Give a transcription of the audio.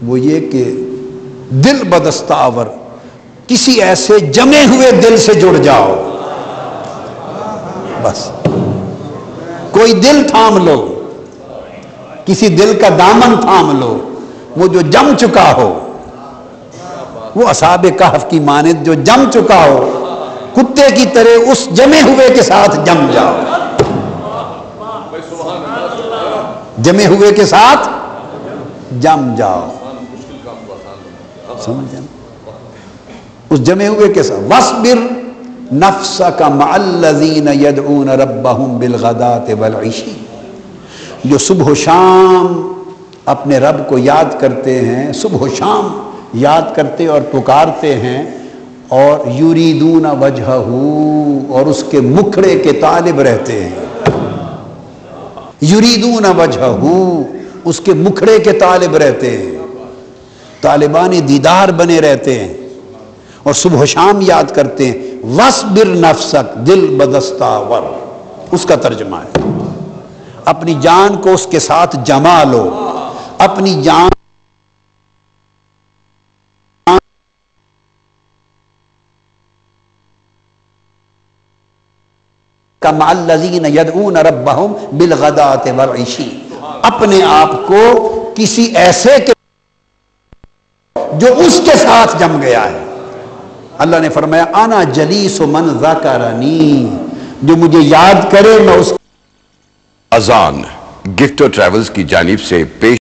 وہ یہ کہ دل بدستہ آور، کسی ایسے جمے ہوئے دل سے جڑ جاؤ، بس کوئی دل تھام لو، کسی دل کا دامن تھام لو، وہ جو جم چکا ہو، وہ اصحاب کہف کی مانند جو جم چکا ہو، کتے کی طرح اس جمے ہوئے کے ساتھ جم جاؤ، جمے ہوئے کے ساتھ جم جاؤ، سمجھیں اس جمے ہوئے کے ساتھ۔ وَاصْبِرْ نَفْسَكَ مَعَ الَّذِينَ يَدْعُونَ رَبَّهُمْ بِالْغَدَاةِ وَالْعِشِيِّ، جو صبح و شام اپنے رب کو یاد کرتے ہیں، صبح و شام یاد کرتے اور پکارتے ہیں، اور یریدون وجہہ، اور اس کے مکھڑے کے طالب رہتے ہیں، یریدون وجہہ، اس کے مکھڑے کے طالب رہتے ہیں، طالبان دیدار بنے رہتے ہیں اور صبح و شام یاد کرتے ہیں۔ وَاصْبِرْ نَفْسَكَ، دل بدستہ ور، اس کا ترجمہ ہے اپنی جان کو اس کے ساتھ جما لو، اپنی جان مَعَ الَّذِينَ يَدْعُونَ رَبَّهُمْ بِالْغَدَاةِ وَالْعِشِيِّ، اپنے آپ کو کسی ایسے کے جو اس کے ساتھ جم گیا ہے۔ اللہ نے فرمایا انا جلیس من ذکرنی، جو مجھے یاد کرے میں اس۔ اذان گفٹ اور ٹریولز کی جانب سے پیش